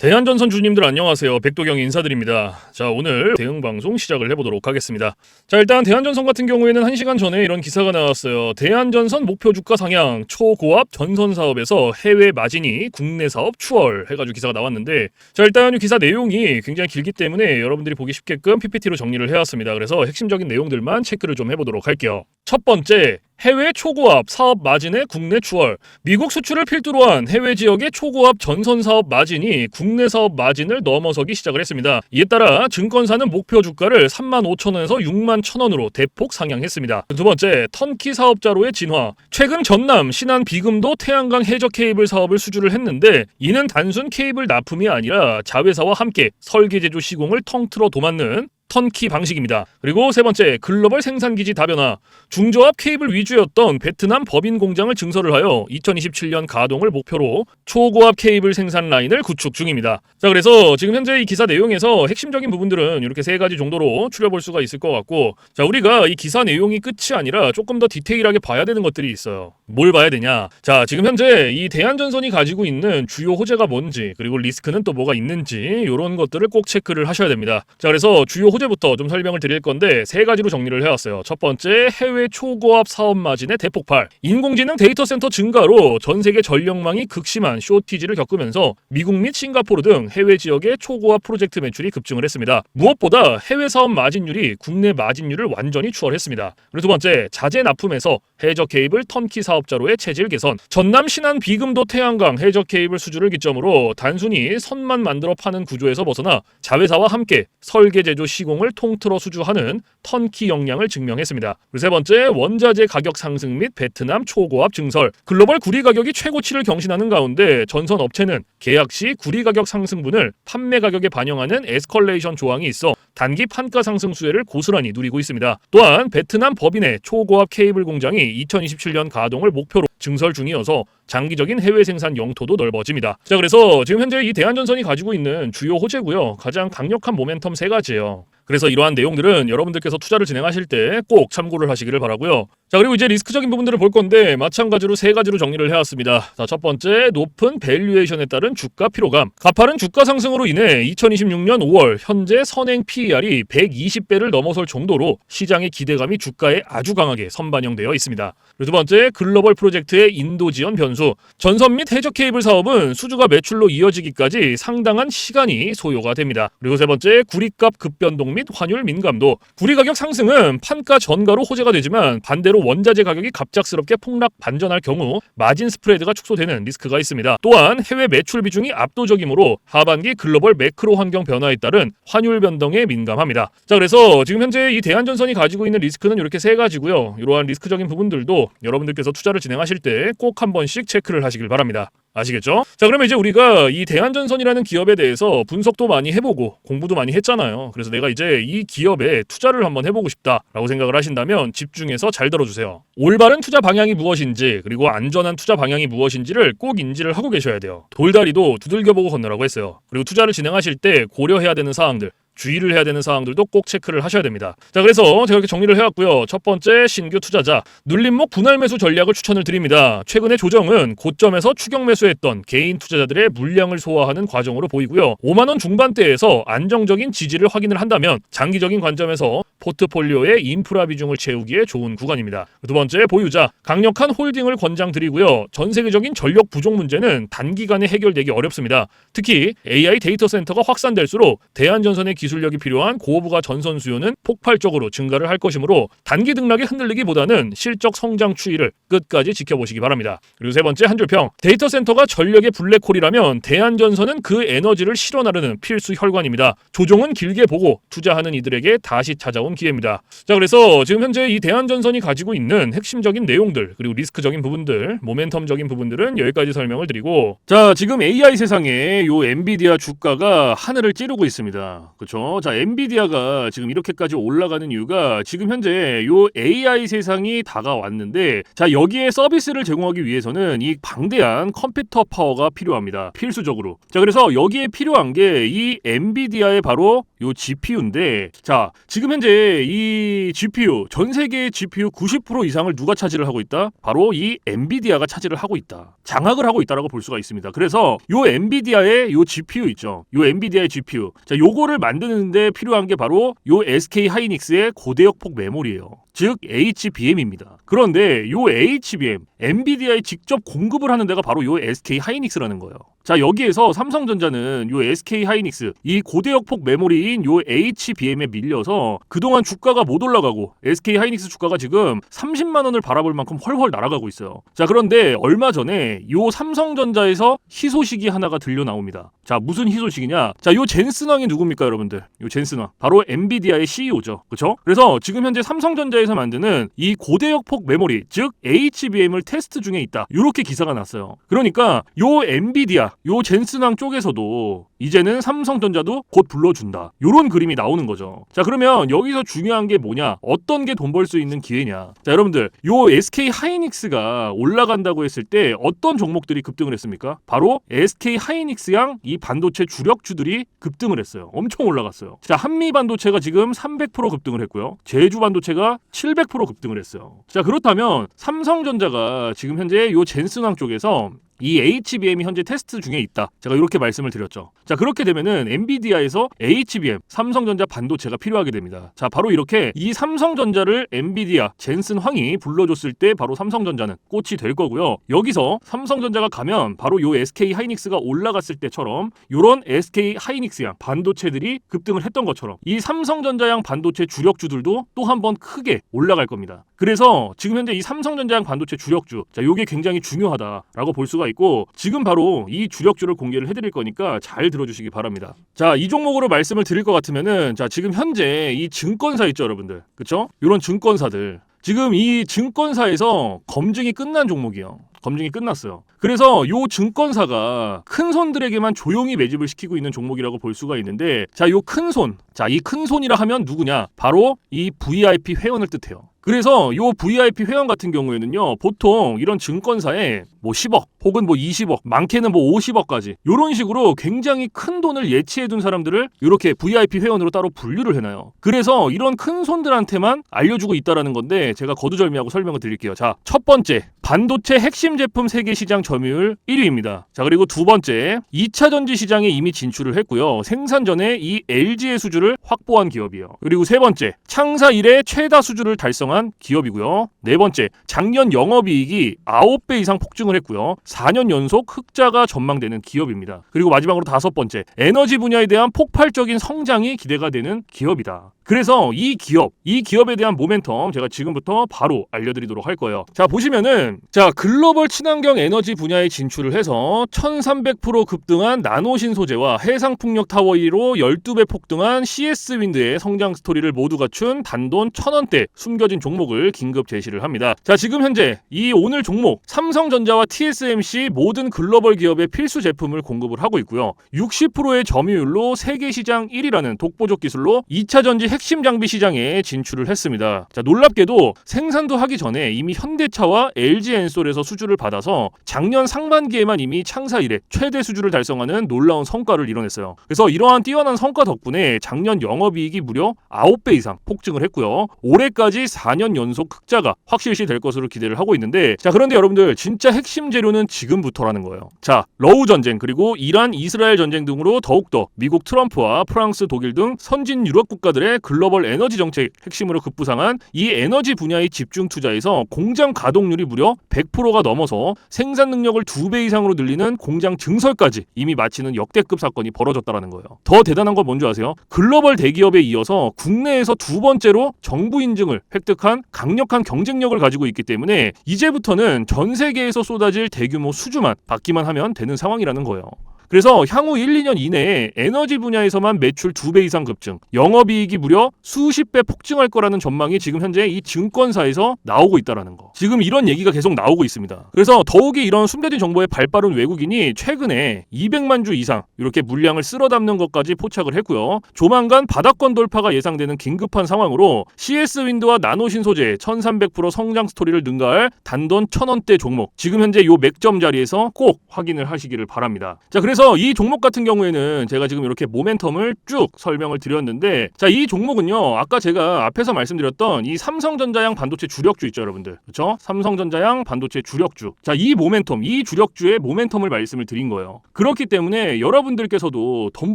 대한전선 주님들 안녕하세요. 백도경이 인사드립니다. 자, 오늘 대응방송 시작을 해보도록 하겠습니다. 자, 일단 대한전선 같은 경우에는 1시간 전에 이런 기사가 나왔어요. 대한전선 목표 주가 상향, 초고압 전선 사업에서 해외 마진이 국내 사업 추월 해가지고 기사가 나왔는데, 자, 일단 이 기사 내용이 굉장히 길기 때문에 여러분들이 보기 쉽게끔 PPT로 정리를 해왔습니다. 그래서 핵심적인 내용들만 체크를 좀 해보도록 할게요. 첫 번째, 해외 초고압 사업 마진의 국내 추월. 미국 수출을 필두로 한 해외 지역의 초고압 전선 사업 마진이 국내 사업 마진을 넘어서기 시작을 했습니다. 이에 따라 증권사는 목표 주가를 35,000원에서 61,000원으로 대폭 상향했습니다. 두 번째, 턴키 사업자로의 진화. 최근 전남, 신안 비금도 태양광 해저 케이블 사업을 수주를 했는데, 이는 단순 케이블 납품이 아니라 자회사와 함께 설계 제조 시공을 통틀어 도맡는 턴키 방식입니다. 그리고 세 번째, 글로벌 생산기지 다변화. 중저압 케이블 위주였던 베트남 법인 공장을 증설을 하여 2027년 가동을 목표로 초고압 케이블 생산 라인을 구축 중입니다. 자, 그래서 지금 현재 이 기사 내용에서 핵심적인 부분들은 이렇게 세 가지 정도로 추려볼 수가 있을 것 같고, 자, 우리가 이 기사 내용이 끝이 아니라 조금 더 디테일하게 봐야 되는 것들이 있어요. 뭘 봐야 되냐? 자, 지금 현재 이 대한전선이 가지고 있는 주요 호재가 뭔지, 그리고 리스크는 또 뭐가 있는지, 이런 것들을 꼭 체크를 하셔야 됩니다. 자, 그래서 주요 호재부터 좀 설명을 드릴 건데, 세 가지로 정리를 해왔어요. 첫 번째, 해외 초고압 사업 마진의 대폭발. 인공지능 데이터 센터 증가로 전 세계 전력망이 극심한 쇼티지를 겪으면서 미국 및 싱가포르 등 해외 지역의 초고압 프로젝트 매출이 급증을 했습니다. 무엇보다 해외 사업 마진율이 국내 마진율을 완전히 추월했습니다. 그리고 두 번째, 자재 납품에서 해저 케이블 턴키 사업자로의 체질 개선. 전남 신안 비금도 태양광 해저 케이블 수주를 기점으로 단순히 선만 만들어 파는 구조에서 벗어나 자회사와 함께 설계 제조 시공을 통틀어 수주하는 턴키 역량을 증명했습니다. 그리고 세 번째, 원자재 가격 상승 및 베트남 초고압 증설. 글로벌 구리 가격이 최고치를 경신하는 가운데 전선 업체는 계약 시 구리 가격 상승분을 판매 가격에 반영하는 에스컬레이션 조항이 있어 단기 판가 상승 수혜를 고스란히 누리고 있습니다. 또한 베트남 법인의 초고압 케이블 공장이 2027년 가동을 목표로 증설 중이어서 장기적인 해외 생산 영토도 넓어집니다. 자, 그래서 지금 현재 이 대한전선이 가지고 있는 주요 호재고요. 가장 강력한 모멘텀 세 가지예요. 그래서 이러한 내용들은 여러분들께서 투자를 진행하실 때 꼭 참고를 하시기를 바라고요. 자, 그리고 이제 리스크적인 부분들을 볼 건데, 마찬가지로 세 가지로 정리를 해왔습니다. 자, 첫 번째, 높은 밸류에이션에 따른 주가 피로감. 가파른 주가 상승으로 인해 2026년 5월 현재 선행 PER이 120배를 넘어설 정도로 시장의 기대감이 주가에 아주 강하게 선반영되어 있습니다. 그리고 두 번째, 글로벌 프로젝트의 인도 지원 변수. 전선 및 해저 케이블 사업은 수주가 매출로 이어지기까지 상당한 시간이 소요가 됩니다. 그리고 세 번째, 구리값 급변동 및 환율 민감도. 구리 가격 상승은 판가 전가로 호재가 되지만 반대로 원자재 가격이 갑작스럽게 폭락 반전할 경우 마진 스프레드가 축소되는 리스크가 있습니다. 또한 해외 매출 비중이 압도적이므로 하반기 글로벌 매크로 환경 변화에 따른 환율 변동에 민감합니다. 자, 그래서 지금 현재 이 대한전선이 가지고 있는 리스크는 이렇게 세 가지고요. 이러한 리스크적인 부분들도 여러분들께서 투자를 진행하실 때 꼭 한 번씩 체크를 하시길 바랍니다. 아시겠죠? 자, 그러면 이제 우리가 이 대한전선이라는 기업에 대해서 분석도 많이 해보고 공부도 많이 했잖아요. 그래서 내가 이제 이 기업에 투자를 한번 해보고 싶다라고 생각을 하신다면 집중해서 잘 들어주세요. 올바른 투자 방향이 무엇인지, 그리고 안전한 투자 방향이 무엇인지를 꼭 인지를 하고 계셔야 돼요. 돌다리도 두들겨보고 건너라고 했어요. 그리고 투자를 진행하실 때 고려해야 되는 사항들, 주의를 해야 되는 사항들도 꼭 체크를 하셔야 됩니다. 자, 그래서 제가 이렇게 정리를 해왔고요. 첫 번째, 신규 투자자 눌림목 분할 매수 전략을 추천을 드립니다. 최근의 조정은 고점에서 추격 매수했던 개인 투자자들의 물량을 소화하는 과정으로 보이고요. 5만 원 중반대에서 안정적인 지지를 확인을 한다면 장기적인 관점에서 포트폴리오의 인프라 비중을 채우기에 좋은 구간입니다. 두 번째, 보유자 강력한 홀딩을 권장드리고요. 전 세계적인 전력 부족 문제는 단기간에 해결되기 어렵습니다. 특히 AI 데이터 센터가 확산될수록 대한전선의 기술력이 필요한 고부가 전선 수요는 폭발적으로 증가를 할 것이므로 단기 등락에 흔들리기보다는 실적 성장 추이를 끝까지 지켜보시기 바랍니다. 그리고 세 번째, 한 줄평. 데이터 센터가 전력의 블랙홀이라면 대한전선은 그 에너지를 실어 나르는 필수 혈관입니다. 조정은 길게 보고 투자하는 이들에게 다시 찾아온 기회입니다. 자, 그래서 지금 현재 이 대한전선이 가지고 있는 핵심적인 내용들, 그리고 리스크적인 부분들, 모멘텀적인 부분들은 여기까지 설명을 드리고, 자, 지금 AI 세상에 요 엔비디아 주가가 하늘을 찌르고 있습니다. 그렇죠? 자, 엔비디아가 지금 이렇게까지 올라가는 이유가 지금 현재 요 AI 세상이 다가왔는데, 자, 여기에 서비스를 제공하기 위해서는 이 방대한 컴퓨터 파워가 필요합니다. 필수적으로. 자, 그래서 여기에 필요한 게 이 엔비디아의 바로 요 GPU인데, 자, 지금 현재 이 GPU, 전 세계의 GPU 90% 이상을 누가 차지를 하고 있다? 바로 이 엔비디아가 차지를 하고 있다. 장악을 하고 있다라고 볼 수가 있습니다. 그래서 요 엔비디아의 요 GPU 있죠. 요 엔비디아의 GPU. 자, 요거를 만드는데 필요한 게 바로 요 SK 하이닉스의 고대역폭 메모리예요. 즉 HBM입니다. 그런데 요 HBM, 엔비디아에 직접 공급을 하는 데가 바로 요 SK 하이닉스라는 거예요. 자, 여기에서 삼성전자는 요 SK 하이닉스, 이 고대역폭 메모리인 요 HBM에 밀려서 그동안 주가가 못 올라가고 SK 하이닉스 주가가 지금 30만 원을 바라볼 만큼 헐헐 날아가고 있어요. 자, 그런데 얼마 전에 요 삼성전자에서 희소식이 하나가 들려 나옵니다. 자, 무슨 희소식이냐? 자, 요 젠슨왕이 누굽니까, 여러분들? 요 젠슨왕. 바로 엔비디아의 CEO죠. 그렇죠? 그래서 지금 현재 삼성전자에서 만드는 이 고대역폭 메모리, 즉 HBM을 테스트 중에 있다. 요렇게 기사가 났어요. 그러니까 요 엔비디아, 요 젠슨왕 쪽에서도 이제는 삼성전자도 곧 불러준다. 요런 그림이 나오는 거죠. 자, 그러면 여기서 중요한 게 뭐냐? 어떤 게 돈 벌 수 있는 기회냐? 자, 여러분들, 요 SK 하이닉스가 올라간다고 했을 때 어떤 종목들이 급등을 했습니까? 바로 SK 하이닉스양 이 반도체 주력주들이 급등을 했어요. 엄청 올라갔어요. 자, 한미 반도체가 지금 300% 급등을 했고요. 제주 반도체가 700% 급등을 했어요. 자, 그렇다면 삼성전자가 지금 현재 요 젠슨왕 쪽에서 이 HBM이 현재 테스트 중에 있다. 제가 이렇게 말씀을 드렸죠. 자, 그렇게 되면은 엔비디아에서 HBM, 삼성전자 반도체가 필요하게 됩니다. 자, 바로 이렇게 이 삼성전자를 엔비디아, 젠슨황이 불러줬을 때 바로 삼성전자는 꽃이 될 거고요. 여기서 삼성전자가 가면 바로 요 SK 하이닉스가 올라갔을 때처럼 요런 SK 하이닉스양 반도체들이 급등을 했던 것처럼 이 삼성전자양 반도체 주력주들도 또 한 번 크게 올라갈 겁니다. 그래서 지금 현재 이 삼성전자양 반도체 주력주, 자, 요게 굉장히 중요하다라고 볼 수가 있고, 지금 바로 이 주력주를 공개를 해드릴 거니까 잘 들어주시기 바랍니다. 자, 이 종목으로 말씀을 드릴 것 같으면은, 자, 지금 현재 이 증권사 있죠, 여러분들, 그쵸? 이런 증권사들, 지금 이 증권사에서 검증이 끝난 종목이에요. 검증이 끝났어요. 그래서 요 증권사가 큰 손들에게만 조용히 매집을 시키고 있는 종목이라고 볼 수가 있는데, 자, 요 큰 손, 자, 이 큰 손이라 하면 누구냐? 바로 이 VIP 회원을 뜻해요. 그래서 요 VIP 회원 같은 경우에는요, 보통 이런 증권사에 뭐 10억 혹은 뭐 20억, 많게는 뭐 50억까지 요런 식으로 굉장히 큰 돈을 예치해둔 사람들을 이렇게 VIP 회원으로 따로 분류를 해놔요. 그래서 이런 큰 손들한테만 알려주고 있다라는 건데, 제가 거두절미하고 설명을 드릴게요. 자, 첫 번째, 반도체 핵심 제품 세계 시장 점유율 1위입니다. 자, 그리고 두 번째, 2차 전지 시장에 이미 진출을 했고요. 생산 전에 이 LG의 수주를 확보한 기업이에요. 그리고 세 번째, 창사 이래 최다 수주를 달성한 기업이고요. 네 번째, 작년 영업이익이 9배 이상 폭증을 했고요. 4년 연속 흑자가 전망되는 기업입니다. 그리고 마지막으로 다섯 번째, 에너지 분야에 대한 폭발적인 성장이 기대가 되는 기업이다. 그래서 이 기업에 대한 모멘텀 제가 지금부터 바로 알려드리도록 할 거예요. 자, 보시면은, 자, 글로벌 친환경 에너지 분야에 진출을 해서 1300% 급등한 나노신 소재와 해상풍력 타워 1위로 12배 폭등한 CS윈드의 성장 스토리를 모두 갖춘 단돈 1000원대 숨겨진 종목을 긴급 제시를 합니다. 자, 지금 현재 이 오늘 종목 삼성전자와 TSMC 모든 글로벌 기업의 필수 제품을 공급을 하고 있고요. 60%의 점유율로 세계 시장 1위라는 독보적 기술로 2차 전지 핵심 장비 시장에 진출을 했습니다. 자, 놀랍게도 생산도 하기 전에 이미 현대차와 LG엔솔에서 수주를 받아서 작년 상반기에만 이미 창사 이래 최대 수주를 달성하는 놀라운 성과를 이뤄냈어요. 그래서 이러한 뛰어난 성과 덕분에 작년 영업이익이 무려 9배 이상 폭증을 했고요. 올해까지 4년 연속 흑자가 확실시 될 것으로 기대를 하고 있는데, 자, 그런데 여러분들, 진짜 핵심 재료는 지금부터라는 거예요. 자, 러우 전쟁 그리고 이란 이스라엘 전쟁 등으로 더욱더 미국 트럼프와 프랑스 독일 등 선진 유럽 국가들의 글로벌 에너지 정책 핵심으로 급부상한 이 에너지 분야의 집중 투자에서 공장 가동률이 무려 100%가 넘어서 생산 능력을 2배 이상으로 늘리는 공장 증설까지 이미 마치는 역대급 사건이 벌어졌다라는 거예요. 더 대단한 건 뭔지 아세요? 글로벌 대기업에 이어서 국내에서 두 번째로 정부 인증을 획득한 강력한 경쟁력을 가지고 있기 때문에 이제부터는 전 세계에서 쏟아질 대규모 수주만 받기만 하면 되는 상황이라는 거예요. 그래서 향후 1, 2년 이내에 에너지 분야에서만 매출 2배 이상 급증, 영업이익이 무려 수십 배 폭증할 거라는 전망이 지금 현재 이 증권사에서 나오고 있다는 거. 지금 이런 얘기가 계속 나오고 있습니다. 그래서 더욱이 이런 숨겨진 정보에 발빠른 외국인이 최근에 200만 주 이상 이렇게 물량을 쓸어 담는 것까지 포착을 했고요. 조만간 바닥권 돌파가 예상되는 긴급한 상황으로 CS윈드와 나노신 소재 1300% 성장 스토리를 능가할 단돈 1000원대 종목, 지금 현재 요 맥점 자리에서 꼭 확인을 하시기를 바랍니다. 자, 그래서 그래서 이 종목 같은 경우에는 제가 지금 이렇게 모멘텀을 쭉 설명을 드렸는데, 자, 이 종목은요, 아까 제가 앞에서 말씀드렸던 이 삼성전자양 반도체 주력주 있죠, 여러분들. 그렇죠? 삼성전자양 반도체 주력주. 자, 이 모멘텀, 이 주력주의 모멘텀을 말씀을 드린 거예요. 그렇기 때문에 여러분들께서도 돈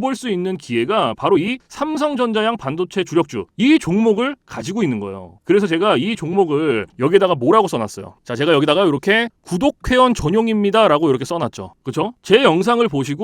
벌 수 있는 기회가 바로 이 삼성전자양 반도체 주력주, 이 종목을 가지고 있는 거예요. 그래서 제가 이 종목을 여기다가 뭐라고 써놨어요. 자, 제가 여기다가 이렇게 구독 회원 전용입니다 라고 이렇게 써놨죠. 그쵸? 제 영상을 보시고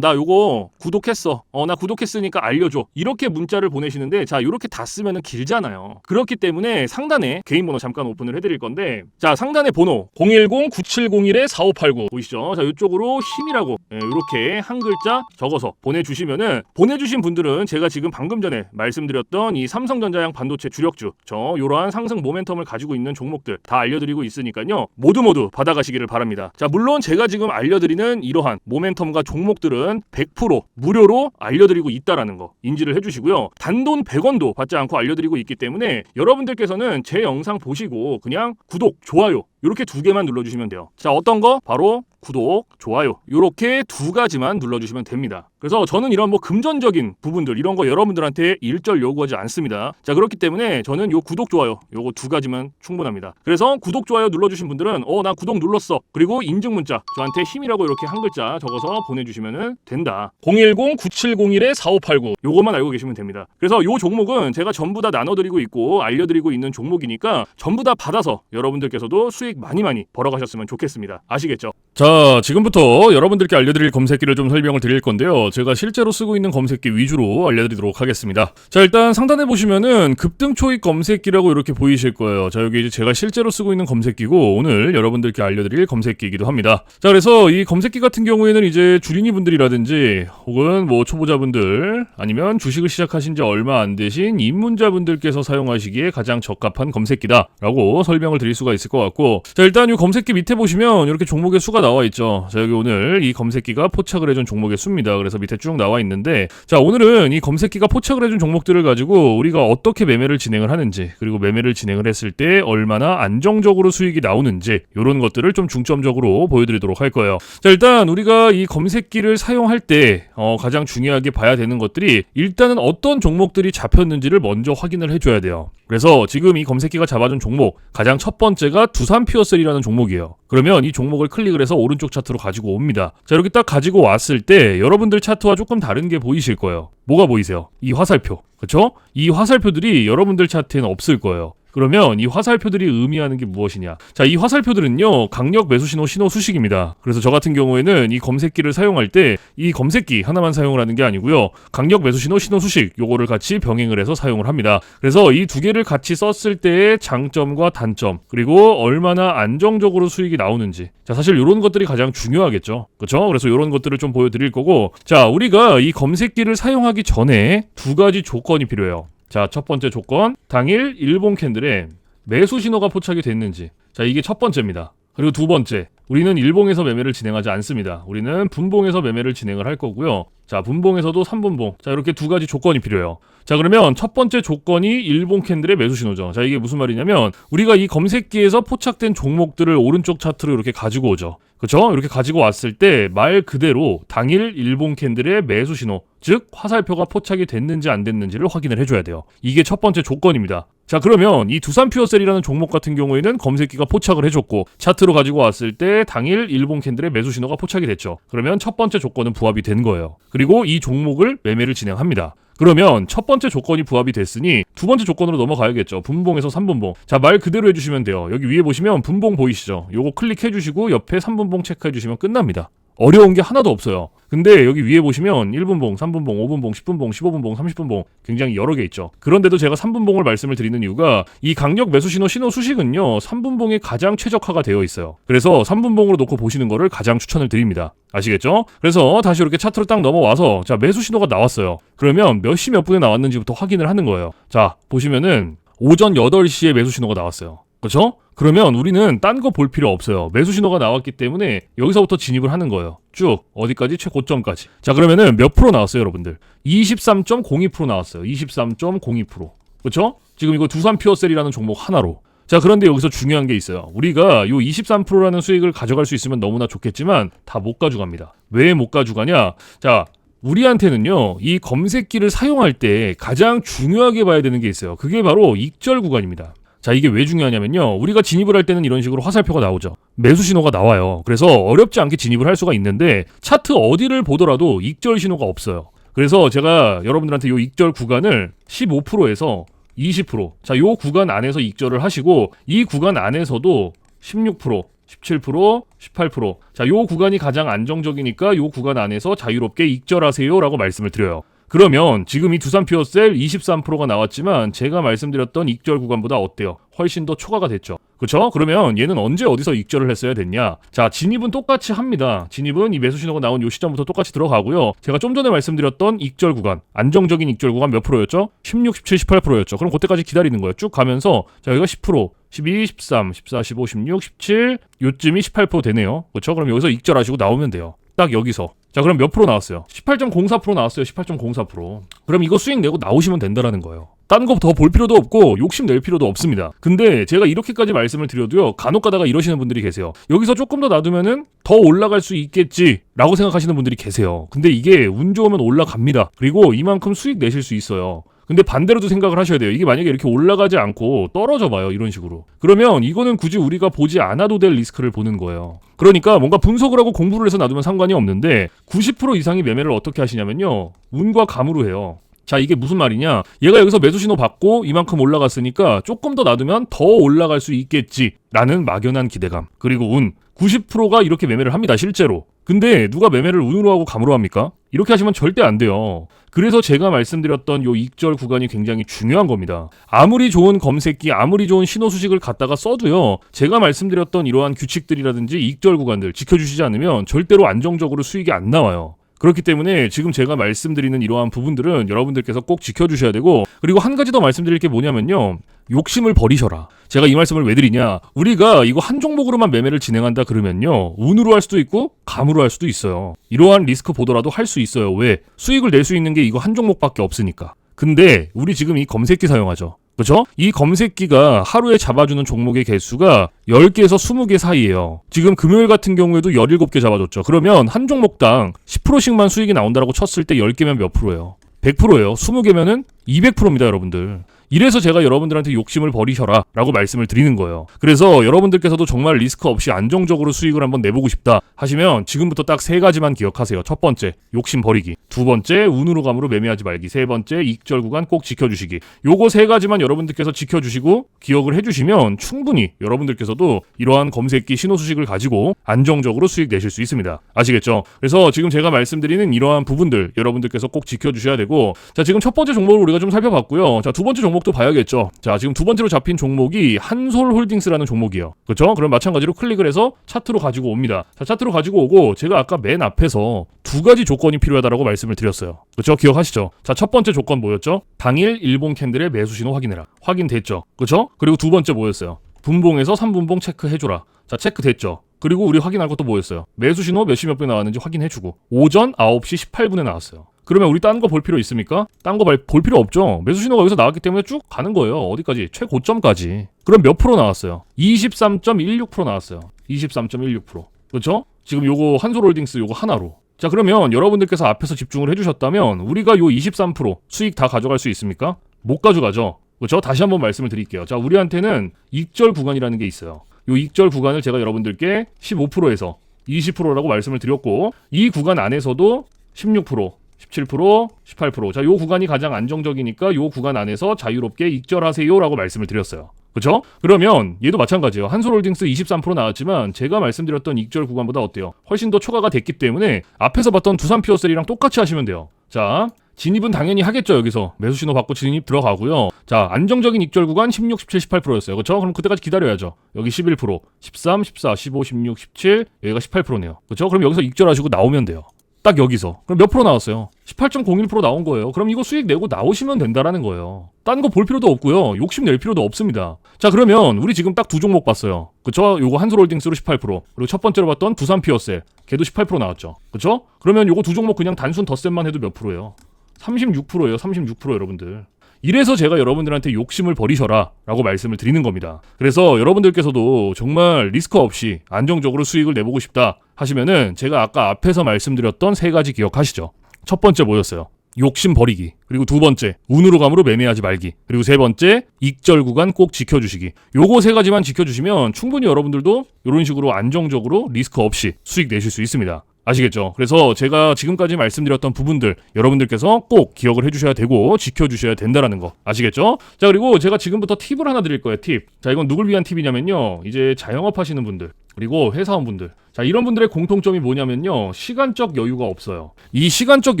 나 요거 구독했어, 나 구독했으니까 알려줘, 이렇게 문자를 보내시는데, 자, 이렇게 다 쓰면은 길잖아요. 그렇기 때문에 상단에 개인 번호 잠깐 오픈을 해드릴 건데, 자, 상단에 번호 010-9701-4589 보이시죠? 자, 이쪽으로 힘이라고 이렇게 한 글자 적어서 보내주시면은, 보내주신 분들은 제가 지금 방금 전에 말씀드렸던 이 삼성전자양 반도체 주력주, 요러한 상승 모멘텀을 가지고 있는 종목들 다 알려드리고 있으니까요, 모두 받아가시기를 바랍니다. 자, 물론 제가 지금 알려드리는 이러한 모멘텀과 종목들은 100% 무료로 알려드리고 있다라는 거 인지를 해주시고요. 단돈 100원도 받지 않고 알려드리고 있기 때문에 여러분들께서는 제 영상 보시고 그냥 구독, 좋아요 이렇게 두 개만 눌러주시면 돼요. 자, 어떤 거? 바로 구독, 좋아요 이렇게 두 가지만 눌러주시면 됩니다. 그래서 저는 이런 금전적인 부분들 이런 거 여러분들한테 일절 요구하지 않습니다. 자, 그렇기 때문에 저는 요 구독, 좋아요 요거 두 가지만 충분합니다. 그래서 구독, 좋아요 눌러주신 분들은 나 구독 눌렀어, 그리고 인증 문자 저한테 힘이라고 이렇게 한 글자 적어서 보내주시면 된다. 010-9701-4589 요것만 알고 계시면 됩니다. 그래서 요 종목은 제가 전부 다 나눠드리고 있고 알려드리고 있는 종목이니까 전부 다 받아서 여러분들께서도 수익 많이 벌어가셨으면 좋겠습니다. 아시겠죠? 자, 지금부터 여러분들께 알려드릴 검색기를 좀 설명을 드릴 건데요, 제가 실제로 쓰고 있는 검색기 위주로 알려드리도록 하겠습니다. 자, 일단 상단에 보시면은 급등 초입 검색기라고 이렇게 보이실 거예요. 자, 여기 이제 제가 실제로 쓰고 있는 검색기고 오늘 여러분들께 알려드릴 검색기이기도 합니다. 자, 그래서 이 검색기 같은 경우에는 이제 주린이 분들이라든지 혹은 초보자분들 아니면 주식을 시작하신 지 얼마 안 되신 입문자분들께서 사용하시기에 가장 적합한 검색기다라고 설명을 드릴 수가 있을 것 같고, 자, 일단 이 검색기 밑에 보시면 이렇게 종목의 수가 나와 있죠. 자, 여기 오늘 이 검색기가 포착을 해준 종목의 수입니다. 그래서 밑에 쭉 나와 있는데, 자, 오늘은 이 검색기가 포착을 해준 종목들을 가지고 우리가 어떻게 매매를 진행을 하는지, 그리고 매매를 진행을 했을 때 얼마나 안정적으로 수익이 나오는지 이런 것들을 좀 중점적으로 보여드리도록 할 거예요. 자, 일단 우리가 이 검색기를 사용할 때 가장 중요하게 봐야 되는 것들이, 일단은 어떤 종목들이 잡혔는지를 먼저 확인을 해줘야 돼요. 그래서 지금 이 검색기가 잡아준 종목 가장 첫 번째가 두산퓨어셀이라는 종목이에요. 그러면 이 종목을 클릭을 해서 오른쪽 차트로 가지고 옵니다. 자, 이렇게 딱 가지고 왔을 때 여러분들 차트와 조금 다른 게 보이실 거예요. 뭐가 보이세요? 이 화살표, 그렇죠? 이 화살표들이 여러분들 차트에는 없을 거예요. 그러면 이 화살표들이 의미하는 게 무엇이냐? 자, 이 화살표들은요, 강력 매수 신호 수식입니다. 그래서 저 같은 경우에는 이 검색기를 사용할 때 이 검색기 하나만 사용을 하는 게 아니고요, 강력 매수 신호 수식 요거를 같이 병행을 해서 사용을 합니다. 그래서 이 두 개를 같이 썼을 때의 장점과 단점, 그리고 얼마나 안정적으로 수익이 나오는지, 자, 사실 이런 것들이 가장 중요하겠죠. 그렇죠? 그래서 이런 것들을 좀 보여드릴 거고, 자, 우리가 이 검색기를 사용하기 전에 두 가지 조건이 필요해요. 자, 첫 번째 조건, 당일 일본 캔들에 매수 신호가 포착이 됐는지. 자, 이게 첫 번째입니다. 그리고 두 번째, 우리는 일봉에서 매매를 진행하지 않습니다. 우리는 분봉에서 매매를 진행을 할 거고요. 자, 분봉에서도 3분봉. 자, 이렇게 두 가지 조건이 필요해요. 자, 그러면 첫 번째 조건이 일본 캔들의 매수 신호죠. 자, 이게 무슨 말이냐면 우리가 이 검색기에서 포착된 종목들을 오른쪽 차트로 이렇게 가지고 오죠. 그렇죠? 이렇게 가지고 왔을 때 말 그대로 당일 일본 캔들의 매수 신호, 즉 화살표가 포착이 됐는지 안 됐는지를 확인을 해줘야 돼요. 이게 첫 번째 조건입니다. 자, 그러면 이 두산퓨어셀이라는 종목 같은 경우에는 검색기가 포착을 해줬고 차트로 가지고 왔을 때 당일 일본 캔들의 매수 신호가 포착이 됐죠. 그러면 첫 번째 조건은 부합이 된 거예요. 그리고 이 종목을 매매를 진행합니다. 그러면 첫 번째 조건이 부합이 됐으니 두 번째 조건으로 넘어가야겠죠. 분봉에서 3분봉. 자, 말 그대로 해주시면 돼요. 여기 위에 보시면 분봉 보이시죠? 요거 클릭해주시고 옆에 3분봉 체크해주시면 끝납니다. 어려운 게 하나도 없어요. 근데 여기 위에 보시면 1분봉, 3분봉, 5분봉, 10분봉, 15분봉, 30분봉 굉장히 여러 개 있죠. 그런데도 제가 3분봉을 말씀을 드리는 이유가 이 강력 매수 신호 수식은요 3분봉에 가장 최적화가 되어 있어요. 그래서 3분봉으로 놓고 보시는 거를 가장 추천을 드립니다. 아시겠죠? 그래서 다시 이렇게 차트로 딱 넘어와서 자, 매수 신호가 나왔어요. 그러면 몇 시 몇 분에 나왔는지부터 확인을 하는 거예요. 자, 보시면은 오전 8시에 매수 신호가 나왔어요. 그렇죠? 그러면 우리는 딴 거 볼 필요 없어요. 매수 신호가 나왔기 때문에 여기서부터 진입을 하는 거예요. 쭉 어디까지? 최고점까지. 자, 그러면은 몇 프로 나왔어요, 여러분들? 23.02% 나왔어요. 23.02%. 그렇죠? 지금 이거 두산퓨어셀이라는 종목 하나로. 자, 그런데 여기서 중요한 게 있어요. 우리가 요 23%라는 수익을 가져갈 수 있으면 너무나 좋겠지만 다 못 가져갑니다. 왜 못 가져가냐? 자, 우리한테는요, 이 검색기를 사용할 때 가장 중요하게 봐야 되는 게 있어요. 그게 바로 익절 구간입니다. 자, 이게 왜 중요하냐면요, 우리가 진입을 할 때는 이런 식으로 화살표가 나오죠. 매수 신호가 나와요. 그래서 어렵지 않게 진입을 할 수가 있는데 차트 어디를 보더라도 익절 신호가 없어요. 그래서 제가 여러분들한테 요 익절 구간을 15%에서 20%, 자, 요 구간 안에서 익절을 하시고 이 구간 안에서도 16%, 17%, 18%. 자, 요 구간이 가장 안정적이니까 요 구간 안에서 자유롭게 익절하세요라고 말씀을 드려요. 그러면 지금 이 두산 피어셀 23%가 나왔지만 제가 말씀드렸던 익절 구간보다 어때요? 훨씬 더 초과가 됐죠. 그렇죠? 그러면 얘는 언제 어디서 익절을 했어야 됐냐? 자, 진입은 똑같이 합니다. 진입은 이 매수 신호가 나온 요 시점부터 똑같이 들어가고요. 제가 좀 전에 말씀드렸던 익절 구간, 안정적인 익절 구간 몇 프로였죠? 16, 17, 18%였죠. 그럼 그때까지 기다리는 거예요. 쭉 가면서 자, 여기가 10%, 12, 13, 14, 15, 16, 17 요쯤이 18% 되네요. 그렇죠? 그럼 여기서 익절하시고 나오면 돼요. 딱 여기서. 자, 그럼 몇 프로 나왔어요? 18.04% 나왔어요. 18.04%. 그럼 이거 수익 내고 나오시면 된다라는 거예요. 딴 거 더 볼 필요도 없고 욕심 낼 필요도 없습니다. 근데 제가 이렇게까지 말씀을 드려도요, 간혹 가다가 이러시는 분들이 계세요. 여기서 조금 더 놔두면은 더 올라갈 수 있겠지 라고 생각하시는 분들이 계세요. 근데 이게 운 좋으면 올라갑니다. 그리고 이만큼 수익 내실 수 있어요. 근데 반대로도 생각을 하셔야 돼요. 이게 만약에 이렇게 올라가지 않고 떨어져 봐요. 이런 식으로. 그러면 이거는 굳이 우리가 보지 않아도 될 리스크를 보는 거예요. 그러니까 뭔가 분석을 하고 공부를 해서 놔두면 상관이 없는데 90% 이상의 매매를 어떻게 하시냐면요, 운과 감으로 해요. 자, 이게 무슨 말이냐? 얘가 여기서 매수 신호 받고 이만큼 올라갔으니까 조금 더 놔두면 더 올라갈 수 있겠지 라는 막연한 기대감, 그리고 운. 90%가 이렇게 매매를 합니다, 실제로. 근데 누가 매매를 운으로 하고 감으로 합니까? 이렇게 하시면 절대 안 돼요. 그래서 제가 말씀드렸던 요 익절 구간이 굉장히 중요한 겁니다. 아무리 좋은 검색기, 아무리 좋은 신호 수식을 갖다가 써도요, 제가 말씀드렸던 이러한 규칙들이라든지 익절 구간들 지켜주시지 않으면 절대로 안정적으로 수익이 안 나와요. 그렇기 때문에 지금 제가 말씀드리는 이러한 부분들은 여러분들께서 꼭 지켜주셔야 되고, 그리고 한 가지 더 말씀드릴 게 뭐냐면요, 욕심을 버리셔라. 제가 이 말씀을 왜 드리냐, 우리가 이거 한 종목으로만 매매를 진행한다 그러면요, 운으로 할 수도 있고 감으로 할 수도 있어요. 이러한 리스크 보더라도 할 수 있어요. 왜? 수익을 낼 수 있는 게 이거 한 종목밖에 없으니까. 근데 우리 지금 이 검색기 사용하죠. 그렇죠? 이 검색기가 하루에 잡아주는 종목의 개수가 10개에서 20개 사이예요. 지금 금요일 같은 경우에도 17개 잡아줬죠. 그러면 한 종목당 10%씩만 수익이 나온다라고 쳤을 때 10개면 몇 프로예요? 100%예요. 20개면은 200%입니다, 여러분들. 이래서 제가 여러분들한테 욕심을 버리셔라 라고 말씀을 드리는 거예요. 그래서 여러분들께서도 정말 리스크 없이 안정적으로 수익을 한번 내보고 싶다 하시면 지금부터 딱 3가지만 기억하세요. 첫 번째, 욕심 버리기. 두 번째, 운으로 감으로 매매하지 말기. 세 번째, 익절 구간 꼭 지켜주시기. 요거 3가지만 여러분들께서 지켜주시고 기억을 해주시면 충분히 여러분들께서도 이러한 검색기 신호 수식을 가지고 안정적으로 수익 내실 수 있습니다. 아시겠죠? 그래서 지금 제가 말씀드리는 이러한 부분들 여러분들께서 꼭 지켜주셔야 되고, 자, 지금 첫 번째 종목을 우리가 좀 살펴봤고요. 자, 두 번째 종목도 봐야겠죠. 자, 지금 두 번째로 잡힌 종목이 한솔홀딩스라는 종목이에요. 그렇죠? 그럼 마찬가지로 클릭을 해서 차트로 가지고 옵니다. 자, 차트로 가지고 오고 제가 아까 맨 앞에서 2가지 조건이 필요하다라고 말씀을 드렸어요. 그렇죠? 기억하시죠? 자, 첫 번째 조건 뭐였죠? 당일 일봉 캔들의 매수 신호 확인해라. 확인됐죠? 그렇죠? 그리고 두 번째 뭐였어요? 분봉에서 3분봉 체크해줘라. 자, 체크됐죠? 그리고 우리 확인할 것도 뭐였어요? 매수 신호 몇 시 몇 분에 나왔는지 확인해주고 오전 9시 18분에 나왔어요. 그러면 우리 딴 거 볼 필요 있습니까? 딴 거 볼 필요 없죠. 매수 신호가 여기서 나왔기 때문에 쭉 가는 거예요. 어디까지? 최고점까지. 그럼 몇 프로 나왔어요? 23.16% 나왔어요. 23.16%. 그렇죠? 지금 요거 한솔홀딩스 요거 하나로. 자, 그러면 여러분들께서 앞에서 집중을 해주셨다면 우리가 요 23% 수익 다 가져갈 수 있습니까? 못 가져가죠. 그렇죠? 다시 한번 말씀을 드릴게요. 자, 우리한테는 익절 구간이라는 게 있어요. 요 익절 구간을 제가 여러분들께 15%에서 20%라고 말씀을 드렸고, 이 구간 안에서도 16%, 17%, 18%. 자, 요 구간이 가장 안정적이니까 요 구간 안에서 자유롭게 익절하세요라고 말씀을 드렸어요. 그렇죠? 그러면 얘도 마찬가지예요. 한솔홀딩스 23% 나왔지만 제가 말씀드렸던 익절 구간보다 어때요? 훨씬 더 초과가 됐기 때문에 앞에서 봤던 두산 피어셀이랑 똑같이 하시면 돼요. 자, 진입은 당연히 하겠죠. 여기서 매수 신호 받고 진입 들어가고요. 자, 안정적인 익절 구간 16, 17, 18%였어요. 그렇죠? 그럼 그때까지 기다려야죠. 여기 11%, 13, 14, 15, 16, 17, 여기가 18%네요. 그렇죠? 그럼 여기서 익절하시고 나오면 돼요. 딱 여기서. 그럼 몇 프로 나왔어요? 18.01% 나온 거예요. 그럼 이거 수익 내고 나오시면 된다라는 거예요. 딴 거 볼 필요도 없고요. 욕심 낼 필요도 없습니다. 자, 그러면 우리 지금 딱 두 종목 봤어요. 그쵸? 요거 한솔홀딩스로 18%, 그리고 첫 번째로 봤던 두산 피어셀, 걔도 18% 나왔죠. 그쵸? 그러면 요거 두 종목 그냥 단순 덧셈만 해도 몇 프로예요? 36%예요. 36% 여러분들. 이래서 제가 여러분들한테 욕심을 버리셔라 라고 말씀을 드리는 겁니다. 그래서 여러분들께서도 정말 리스크 없이 안정적으로 수익을 내보고 싶다 하시면은 제가 아까 앞에서 말씀드렸던 3가지 기억하시죠? 첫 번째 뭐였어요? 욕심 버리기. 그리고 두 번째, 운으로 감으로 매매하지 말기. 그리고 세 번째, 익절 구간 꼭 지켜주시기. 요거 3가지만 지켜주시면 충분히 여러분들도 이런 식으로 안정적으로 리스크 없이 수익 내실 수 있습니다. 아시겠죠? 그래서 제가 지금까지 말씀드렸던 부분들 여러분들께서 꼭 기억을 해주셔야 되고 지켜주셔야 된다라는 거 아시겠죠? 자, 그리고 제가 지금부터 팁을 하나 드릴 거예요. 팁. 자, 이건 누굴 위한 팁이냐면요, 이제 자영업 하시는 분들 그리고 회사원분들, 자, 이런 분들의 공통점이 뭐냐면요, 시간적 여유가 없어요. 이 시간적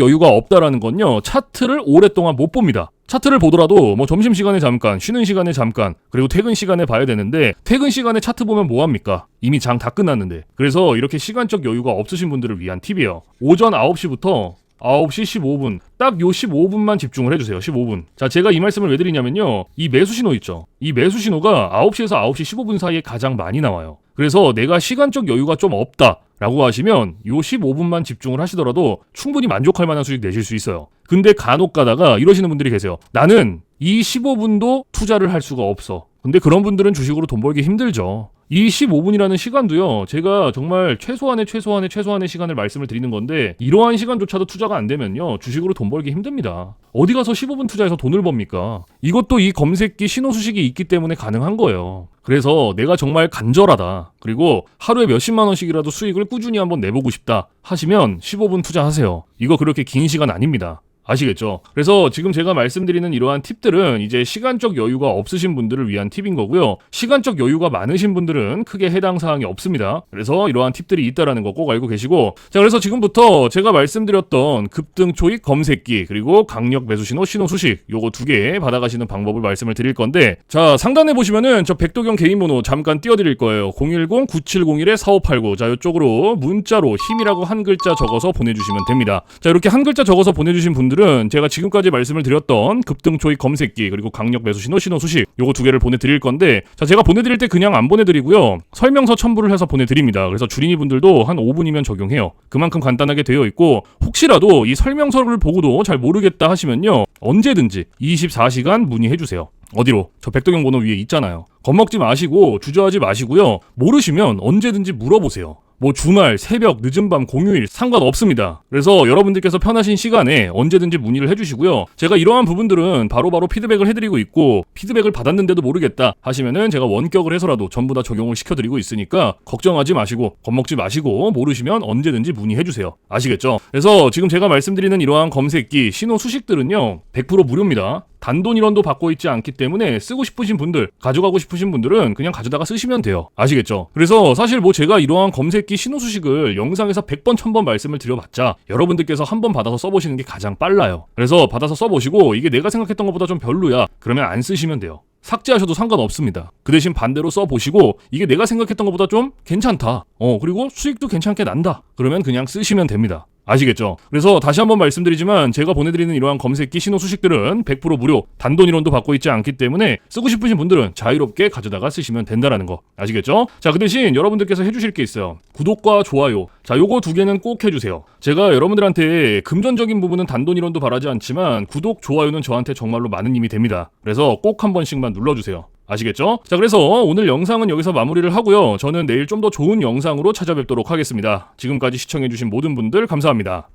여유가 없다라는 건요, 차트를 오랫동안 못 봅니다. 차트를 보더라도 뭐 점심시간에 잠깐, 쉬는 시간에 잠깐, 그리고 퇴근 시간에 봐야 되는데 퇴근 시간에 차트 보면 뭐합니까? 이미 장 다 끝났는데. 그래서 이렇게 시간적 여유가 없으신 분들을 위한 팁이에요. 오전 9시부터 9시 15분, 딱 요 15분만 집중을 해주세요. 15분. 자, 제가 이 말씀을 왜 드리냐면요, 이 매수 신호 있죠? 이 매수 신호가 9시에서 9시 15분 사이에 가장 많이 나와요. 그래서 내가 시간적 여유가 좀 없다 라고 하시면 요 15분만 집중을 하시더라도 충분히 만족할 만한 수익 내실 수 있어요. 근데 간혹 가다가 이러시는 분들이 계세요. 나는 이 15분도 투자를 할 수가 없어. 근데 그런 분들은 주식으로 돈 벌기 힘들죠. 이 15분이라는 시간도요, 제가 정말 최소한의 시간을 말씀을 드리는 건데, 이러한 시간조차도 투자가 안 되면요, 주식으로 돈 벌기 힘듭니다. 어디 가서 15분 투자해서 돈을 법니까? 이것도 이 검색기 신호 수식이 있기 때문에 가능한 거예요. 그래서 내가 정말 간절하다, 그리고 하루에 몇십만 원씩이라도 수익을 꾸준히 한번 내보고 싶다 하시면 15분 투자하세요. 이거 그렇게 긴 시간 아닙니다. 아시겠죠? 그래서 지금 제가 말씀드리는 이러한 팁들은 이제 시간적 여유가 없으신 분들을 위한 팁인 거고요. 시간적 여유가 많으신 분들은 크게 해당 사항이 없습니다. 그래서 이러한 팁들이 있다라는 거 꼭 알고 계시고, 자, 그래서 지금부터 제가 말씀드렸던 급등 초입 검색기 그리고 강력 매수 신호 신호 수식, 요거 2개 받아가시는 방법을 말씀을 드릴 건데, 자, 상단에 보시면은 저 백도경 개인 번호 잠깐 띄워드릴 거예요. 010-9701-4589. 자, 요쪽으로 문자로 힘이라고 한 글자 적어서 보내주시면 됩니다. 자, 이렇게 한 글자 적어서 보내주신 분들 들은 제가 지금까지 말씀을 드렸던 급등 초입 검색기 그리고 강력 매수 신호 신호 수식, 요거 2개를 보내드릴 건데, 자, 제가 보내드릴 때 그냥 안 보내드리고요, 설명서 첨부를 해서 보내드립니다. 그래서 주린이 분들도 한 5분이면 적용해요. 그만큼 간단하게 되어 있고, 혹시라도 이 설명서를 보고도 잘 모르겠다 하시면요, 언제든지 24시간 문의해주세요. 어디로? 저 백도경 번호 위에 있잖아요. 겁먹지 마시고 주저하지 마시고요, 모르시면 언제든지 물어보세요. 뭐 주말, 새벽, 늦은 밤, 공휴일 상관없습니다. 그래서 여러분들께서 편하신 시간에 언제든지 문의를 해주시고요. 제가 이러한 부분들은 바로바로 피드백을 해드리고 있고, 피드백을 받았는데도 모르겠다 하시면은 제가 원격을 해서라도 전부 다 적용을 시켜드리고 있으니까 걱정하지 마시고 겁먹지 마시고 모르시면 언제든지 문의해주세요. 아시겠죠? 그래서 지금 제가 말씀드리는 이러한 검색기, 신호 수식들은요 100% 무료입니다. 단돈 1원도 받고 있지 않기 때문에 쓰고 싶으신 분들, 가져가고 싶으신 분들은 그냥 가져다가 쓰시면 돼요. 아시겠죠? 그래서 사실 뭐 제가 이러한 검색기 신호 수식을 영상에서 100번 1000번 말씀을 드려봤자 여러분들께서 한번 받아서 써보시는 게 가장 빨라요. 그래서 받아서 써보시고 이게 내가 생각했던 것보다 좀 별로야, 그러면 안 쓰시면 돼요. 삭제하셔도 상관없습니다. 그 대신 반대로 써보시고 이게 내가 생각했던 것보다 좀 괜찮다, 그리고 수익도 괜찮게 난다, 그러면 그냥 쓰시면 됩니다. 아시겠죠? 그래서 다시 한번 말씀드리지만 제가 보내드리는 이러한 검색기 신호 수식들은 100% 무료, 단돈 1원도 받고 있지 않기 때문에 쓰고 싶으신 분들은 자유롭게 가져다가 쓰시면 된다라는 거 아시겠죠? 자, 그 대신 여러분들께서 해주실 게 있어요. 구독과 좋아요. 자, 요거 2개는 꼭 해주세요. 제가 여러분들한테 금전적인 부분은 단돈 1원도 바라지 않지만 구독, 좋아요는 저한테 정말로 많은 힘이 됩니다. 그래서 꼭 한 번씩만 눌러주세요. 아시겠죠? 자, 그래서 오늘 영상은 여기서 마무리를 하고요. 저는 내일 좀 더 좋은 영상으로 찾아뵙도록 하겠습니다. 지금까지 시청해주신 모든 분들 감사합니다.